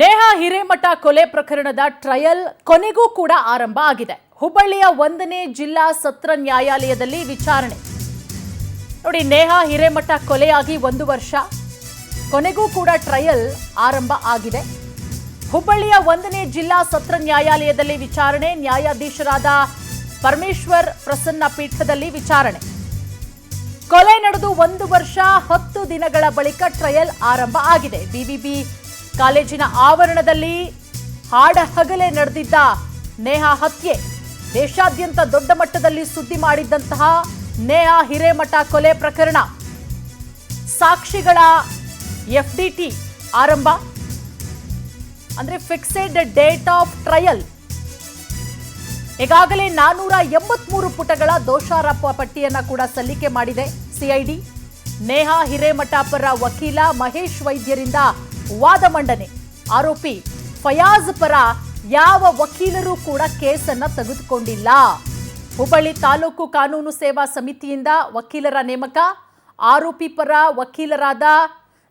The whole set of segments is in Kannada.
ನೇಹಾ ಹಿರೇಮಠ ಕೊಲೆ ಪ್ರಕರಣದ ಟ್ರಯಲ್ ಕೊನೆಗೂ ಕೂಡ ಆರಂಭ ಆಗಿದೆ. ಹುಬ್ಬಳ್ಳಿಯ 1ನೇ ಜಿಲ್ಲಾ ಸತ್ರ ನ್ಯಾಯಾಲಯದಲ್ಲಿ ವಿಚಾರಣೆ. ನೋಡಿ, ನೇಹಾ ಹಿರೇಮಠ ಕೊಲೆಯಾಗಿ 1 ವರ್ಷ, ಕೊನೆಗೂ ಕೂಡ ಟ್ರಯಲ್ ಆರಂಭ ಆಗಿದೆ. ಹುಬ್ಬಳ್ಳಿಯ 1ನೇ ಜಿಲ್ಲಾ ಸತ್ರ ನ್ಯಾಯಾಲಯದಲ್ಲಿ ವಿಚಾರಣೆ. ನ್ಯಾಯಾಧೀಶರಾದ ಪರಮೇಶ್ವರ್ ಪ್ರಸನ್ನ ಪೀಠದಲ್ಲಿ ವಿಚಾರಣೆ. ಕೊಲೆ ನಡೆದು 1 ವರ್ಷ 10 ದಿನಗಳ ಬಳಿಕ ಟ್ರಯಲ್ ಆರಂಭ ಆಗಿದೆ. ಬಿಬಿಬಿ ಕಾಲೇಜಿನ ಆವರಣದಲ್ಲಿ ಹಾಡಹಗಲೇ ನಡೆದಿದ್ದ ನೇಹಾ ಹತ್ಯೆ, ದೇಶಾದ್ಯಂತ ದೊಡ್ಡ ಮಟ್ಟದಲ್ಲಿ ಸುದ್ದಿ ಮಾಡಿದ್ದಂತಹ ನೇಹಾ ಹಿರೇಮಠ ಕೊಲೆ ಪ್ರಕರಣ, ಸಾಕ್ಷಿಗಳ FDT ಆರಂಭ, ಅಂದ್ರೆ ಫಿಕ್ಸೆಡ್ ಡೇಟ್ ಆಫ್ ಟ್ರಯಲ್. ಈಗಾಗಲೇ 483 ಪುಟಗಳ ದೋಷಾರೋಪ ಪಟ್ಟಿಯನ್ನ ಕೂಡ ಸಲ್ಲಿಕೆ ಮಾಡಿದೆ ಸಿಐಡಿ. ನೇಹಾ ಹಿರೇಮಠ ಪರ ವಕೀಲ ಮಹೇಶ್ ವೈದ್ಯರಿಂದ ವಾದ ಮಂಡನೆ. ಆರೋಪಿ ಫಯಾಜ್ ಪರ ಯಾವ ವಕೀಲರು ಕೂಡ ಕೇಸನ್ನ ತೆಗೆದುಕೊಂಡಿಲ್ಲ. ಹುಬ್ಬಳ್ಳಿ ತಾಲೂಕು ಕಾನೂನು ಸೇವಾ ಸಮಿತಿಯಿಂದ ವಕೀಲರ ನೇಮಕ. ಆರೋಪಿ ಪರ ವಕೀಲರಾದ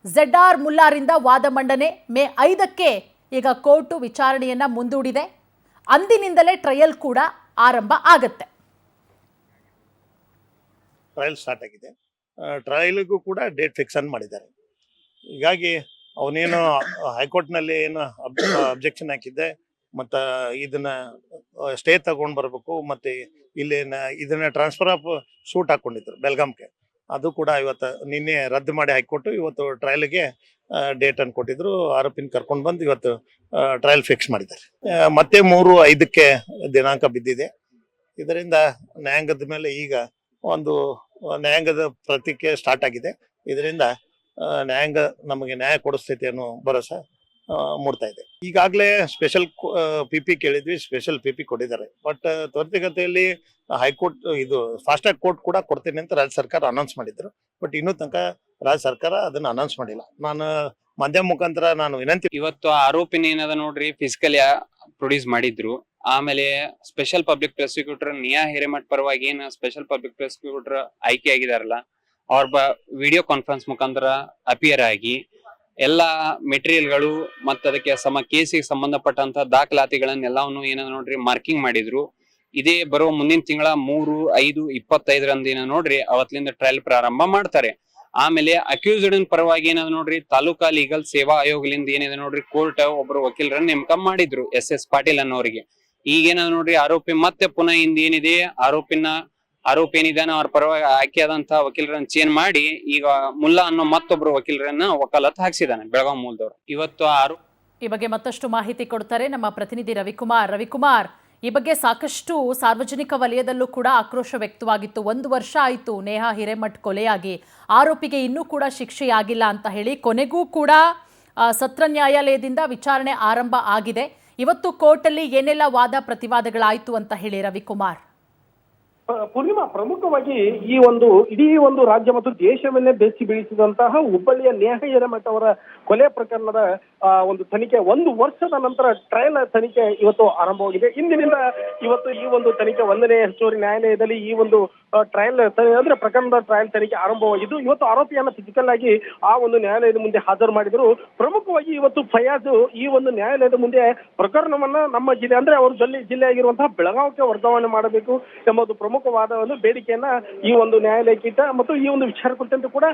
ZR ಮುಲ್ಲಾರಿಂದ ವಾದ ಮಂಡನೆ. ಮೇ 5ಕ್ಕೆ ಈಗ ಕೋರ್ಟು ವಿಚಾರಣೆಯನ್ನ ಮುಂದೂಡಿದೆ. ಅಂದಿನಿಂದಲೇ ಟ್ರಯಲ್ ಕೂಡ ಆರಂಭ ಆಗತ್ತೆ. ಟ್ರಯಲ್ ಸ್ಟಾರ್ಟ್ ಆಗಿದೆ. ಟ್ರಯಲ್ಗೂ ಕೂಡ ಡೇಟ್ ಫಿಕ್ಸ್ ಅನ್ನು ಮಾಡಿದ್ದಾರೆ. ಹೀಗಾಗಿ ಅವನೇನು ಹೈಕೋರ್ಟ್ನಲ್ಲಿ ಏನು ಅಬ್ಜೆಕ್ಷನ್ ಹಾಕಿದ್ದೆ, ಮತ್ತು ಇದನ್ನ ಸ್ಟೇ ತಗೊಂಡು ಬರಬೇಕು, ಮತ್ತು ಇಲ್ಲಿ ಇದನ್ನ ಟ್ರಾನ್ಸ್ಫರ್ ಆಫ್ ಸೂಟ್ ಹಾಕೊಂಡಿದ್ರು ಬೆಲ್ಗಾಮ್ಗೆ, ಅದು ಕೂಡ ಇವತ್ತು ನಿನ್ನೆ ರದ್ದು ಮಾಡಿ ಹೈಕೋರ್ಟ್ ಇವತ್ತು ಟ್ರಯಲ್ಗೆ ಡೇಟ್ ಅನ್ನು ಕೊಟ್ಟಿದ್ರು. ಆರೋಪಿನ ಕರ್ಕೊಂಡು ಬಂದು ಇವತ್ತು ಟ್ರಯಲ್ ಫಿಕ್ಸ್ ಮಾಡಿದ್ದಾರೆ. ಮತ್ತೆ 3/5ಕ್ಕೆ ದಿನಾಂಕ ಬಿದ್ದಿದೆ. ಇದರಿಂದ ನ್ಯಾಯಾಂಗದ ಮೇಲೆ ಈಗ ಒಂದು ನ್ಯಾಯಾಂಗದ ಪ್ರತಿಕೆ ಸ್ಟಾರ್ಟ್ ಆಗಿದೆ. ಇದರಿಂದ ನ್ಯಾಯಾಂಗ ನಮಗೆ ನ್ಯಾಯ ಕೊಡಿಸ್ತೈತೆ ಅನ್ನೋ ಭರವಸೆ ಮೂಡ್ತಾ ಇದೆ. ಈಗಾಗಲೇ ಸ್ಪೆಷಲ್ PP ಕೇಳಿದ್ವಿ, ಸ್ಪೆಷಲ್ PP ಕೊಟ್ಟಿದ್ದಾರೆ. ಬಟ್ ತ್ವರಿತಗತಿಯಲ್ಲಿ ಹೈಕೋರ್ಟ್ ಇದು ಫಾಸ್ಟ್ ಟ್ರ್ಯಾಕ್ ಕೋರ್ಟ್ ಕೂಡ ಕೊಡ್ತೀನಿ ಅಂತ ರಾಜ್ಯ ಸರ್ಕಾರ ಅನೌನ್ಸ್ ಮಾಡಿದ್ರು. ಬಟ್ ಇನ್ನೂ ತನಕ ರಾಜ್ಯ ಸರ್ಕಾರ ಅದನ್ನ ಅನೌನ್ಸ್ ಮಾಡಿಲ್ಲ. ನಾನು ಮಾಧ್ಯಮ ಮುಖಾಂತರ ನಾನು ವಿನಂತಿ, ಇವತ್ತು ಆರೋಪಿನ ಏನದ ನೋಡ್ರಿ, ಫಿಸಿಕಲ್ ಪ್ರೊಡ್ಯೂಸ್ ಮಾಡಿದ್ರು. ಆಮೇಲೆ special public prosecutor Neha Hiremath ಪರವಾಗಿ ಏನ್ ಸ್ಪೆಷಲ್ ಪಬ್ಲಿಕ್ ಪ್ರಾಸಿಕ್ಯೂಟರ್ ಆಯ್ಕೆ ಆಗಿದಾರಲ್ಲ, ಅವ್ರ ವಿಡಿಯೋ ಕಾನ್ಫರೆನ್ಸ್ ಮುಖಾಂತರ ಅಪಿಯರ್ ಆಗಿ ಎಲ್ಲಾ ಮೆಟೀರಿಯಲ್ಗಳು ಮತ್ತು ಅದಕ್ಕೆ ಕೇಸಿಗೆ ಸಂಬಂಧಪಟ್ಟಂತ ದಾಖಲಾತಿಗಳನ್ನೆಲ್ಲವನ್ನು ಏನದ ನೋಡ್ರಿ ಮಾರ್ಕಿಂಗ್ ಮಾಡಿದ್ರು. ಇದೇ ಬರುವ ಮುಂದಿನ ತಿಂಗಳ 3/5/25 ಏನ ನೋಡ್ರಿ ಅವತ್ತಿಂದ ಟ್ರಯಲ್ ಪ್ರಾರಂಭ ಮಾಡ್ತಾರೆ. ಆಮೇಲೆ ಅಕ್ಯೂಸ್ಡ್ ಪರವಾಗಿ ಏನದ ನೋಡ್ರಿ ತಾಲೂಕಾ ಲೀಗಲ್ ಸೇವಾ ಆಯೋಗದಿಂದ ಏನಿದೆ ನೋಡ್ರಿ ಕೋರ್ಟ್ ಒಬ್ಬರು ವಕೀಲರನ್ನ ನೇಮಕ ಮಾಡಿದ್ರು, SS ಪಾಟೀಲ್ ಅನ್ನೋರಿಗೆ. ಈಗೇನದ ನೋಡ್ರಿ ಆರೋಪಿ ಮತ್ತೆ ಪುನಃ ಇಂದ ಏನಿದೆ ಆರೋಪಿ ಏನಿದಾನೆ ಅವ್ರ ಪರವಾಗಿ ಆಯ್ಕೆಯಾದಂತ ವಕೀಲರನ್ನ ಚೇಂಜ್ ಮಾಡಿ ಈಗ ಮುಲ್ಲಾ ಅನ್ನೋ ಮತ್ತೊಬ್ರು ವಕೀಲರನ್ನ ವಕಾಲತ್ ಹಾಕ್ಸಿದಾನೆ ಬೆಳಗಾವಿ ಮೂಲದವ್ರು. ಇವತ್ತು ಈ ಬಗ್ಗೆ ಮತ್ತಷ್ಟು ಮಾಹಿತಿ ಕೊಡ್ತಾರೆ ನಮ್ಮ ಪ್ರತಿನಿಧಿ ರವಿಕುಮಾರ್. ಈ ಬಗ್ಗೆ ಸಾಕಷ್ಟು ಸಾರ್ವಜನಿಕ ವಲಯದಲ್ಲೂ ಕೂಡ ಆಕ್ರೋಶ ವ್ಯಕ್ತವಾಗಿತ್ತು. 1 ವರ್ಷ ಆಯಿತು ನೇಹಾ ಹಿರೇಮಠ ಕೊಲೆಯಾಗಿ, ಆರೋಪಿಗೆ ಇನ್ನೂ ಕೂಡ ಶಿಕ್ಷೆಯಾಗಿಲ್ಲ ಅಂತ ಹೇಳಿ. ಕೊನೆಗೂ ಕೂಡ ಸತ್ರ ನ್ಯಾಯಾಲಯದಿಂದ ವಿಚಾರಣೆ ಆರಂಭ ಆಗಿದೆ. ಇವತ್ತು ಕೋರ್ಟಲ್ಲಿ ಏನೆಲ್ಲ ವಾದ ಪ್ರತಿವಾದಗಳಾಯಿತು ಅಂತ ಹೇಳಿ ರವಿಕುಮಾರ್. ಪೂರ್ಣಿಮಾ, ಪ್ರಮುಖವಾಗಿ ಈ ಇಡೀ ರಾಜ್ಯ ಮತ್ತು ದೇಶವನ್ನೇ ಬೆಚ್ಚಿ ಬೀಳಿಸಿದಂತಹ ಹುಬ್ಬಳ್ಳಿಯ ನೇಹಾ ಹಿರೇಮಠ ಅವರ ಕೊಲೆ ಪ್ರಕರಣದ ತನಿಖೆ 1 ವರ್ಷದ ನಂತರ ಟ್ರಯಲ್ ತನಿಖೆ ಇವತ್ತು ಆರಂಭವಾಗಿದೆ. ಇಂದಿನಿಂದ ಇವತ್ತು ಈ ತನಿಖೆ 1ನೇ ಹೆಚ್ಚುವರಿ ನ್ಯಾಯಾಲಯದಲ್ಲಿ ಈ ಟ್ರಯಲ್ ಅಂದ್ರೆ ಪ್ರಕರಣದ ಟ್ರಯಲ್ ತನಿಖೆ ಆರಂಭವಾಗಿದ್ದು, ಇವತ್ತು ಆರೋಪಿಯನ್ನ ಫಿಸಿಕಲ್ ಆಗಿ ಆ ನ್ಯಾಯಾಲಯದ ಮುಂದೆ ಹಾಜರು ಮಾಡಿದರು. ಪ್ರಮುಖವಾಗಿ ಇವತ್ತು ಫಯಾಜ್ ಈ ನ್ಯಾಯಾಲಯದ ಮುಂದೆ ಪ್ರಕರಣವನ್ನ ನಮ್ಮ ಜಿಲ್ಲೆ ಅಂದ್ರೆ ಅವರು ಜಿಲ್ಲೆ ಆಗಿರುವಂತಹ ಬೆಳಗಾವಿಗೆ ವರ್ಗಾವಣೆ ಮಾಡಬೇಕು ಎಂಬುದು ಪ್ರಮುಖವಾದ ಬೇಡಿಕೆಯನ್ನ ಈ ನ್ಯಾಯಾಲಯಕ್ಕೆ ಇಟ್ಟ. ಮತ್ತು ಈ ವಿಚಾರ ಕುರಿತಂತೆ ಕೂಡ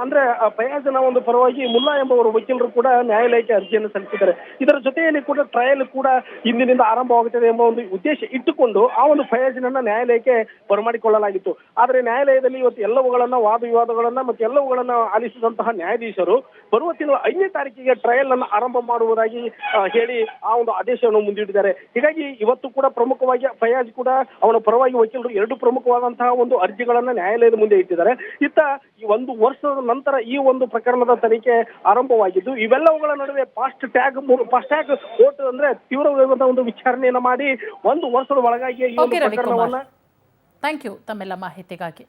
ಅಂದ್ರೆ ಫಯಾಜ್ನ ಪರವಾಗಿ ಮುಲ್ಲಾ ಎಂಬವರು ವಕೀಲರು ಕೂಡ ನ್ಯಾಯಾಲಯಕ್ಕೆ ಅರ್ಜಿಯನ್ನು ಸಲ್ಲಿಸಿದ್ದಾರೆ. ಇದರ ಜೊತೆಯಲ್ಲಿ ಕೂಡ ಟ್ರಯಲ್ ಕೂಡ ಇಂದಿನಿಂದ ಆರಂಭವಾಗುತ್ತದೆ ಎಂಬ ಉದ್ದೇಶ ಇಟ್ಟುಕೊಂಡು ಆ ಫಯಾಜ್ನನ್ನ ನ್ಯಾಯಾಲಯಕ್ಕೆ ಬರಮಾಡಿಕೊಳ್ಳಲಾಗಿತ್ತು. ಆದರೆ ನ್ಯಾಯಾಲಯದಲ್ಲಿ ಇವತ್ತು ಎಲ್ಲವುಗಳನ್ನ ವಾದ ವಿವಾದಗಳನ್ನ ಮತ್ತು ಎಲ್ಲವುಗಳನ್ನ ಆಲಿಸಿದಂತಹ ನ್ಯಾಯಾಧೀಶರು ಬರುವ ತಿಂಗಳ 5ನೇ ತಾರೀಕಿಗೆ ಟ್ರಯಲ್ ಅನ್ನು ಆರಂಭ ಮಾಡುವುದಾಗಿ ಹೇಳಿ ಆ ಆದೇಶವನ್ನು ಮುಂದಿಟ್ಟಿದ್ದಾರೆ. ಹೀಗಾಗಿ ಇವತ್ತು ಕೂಡ ಪ್ರಮುಖವಾಗಿ ಫಯಾಜ್ ಕೂಡ ಅವನ ಪರವಾಗಿ ವಕೀಲರು 2 ಪ್ರಮುಖವಾದಂತಹ ಅರ್ಜಿಗಳನ್ನ ನ್ಯಾಯಾಲಯದ ಮುಂದೆ ಇಟ್ಟಿದ್ದಾರೆ. ಇತ್ತ ಈ 1 ವರ್ಷದ ನಂತರ ಈ ಪ್ರಕರಣದ ತನಿಖೆ ಆರಂಭವಾಗಿದ್ದು, ಇವೆಲ್ಲವುಗಳ ನಡುವೆ ಫಾಸ್ಟ್ ಟ್ರ್ಯಾಕ್ ಕೋರ್ಟ್ ಅಂದ್ರೆ ತೀವ್ರವಾದ ವಿಚಾರಣೆಯನ್ನ ಮಾಡಿ 1 ವರ್ಷದ ಒಳಗಾಗಿ ಈ ಪ್ರಕರಣವನ್ನ. ಥ್ಯಾಂಕ್ ಯು ತಮ್ಮೆಲ್ಲ ಮಾಹಿತಿಗಾಗಿ.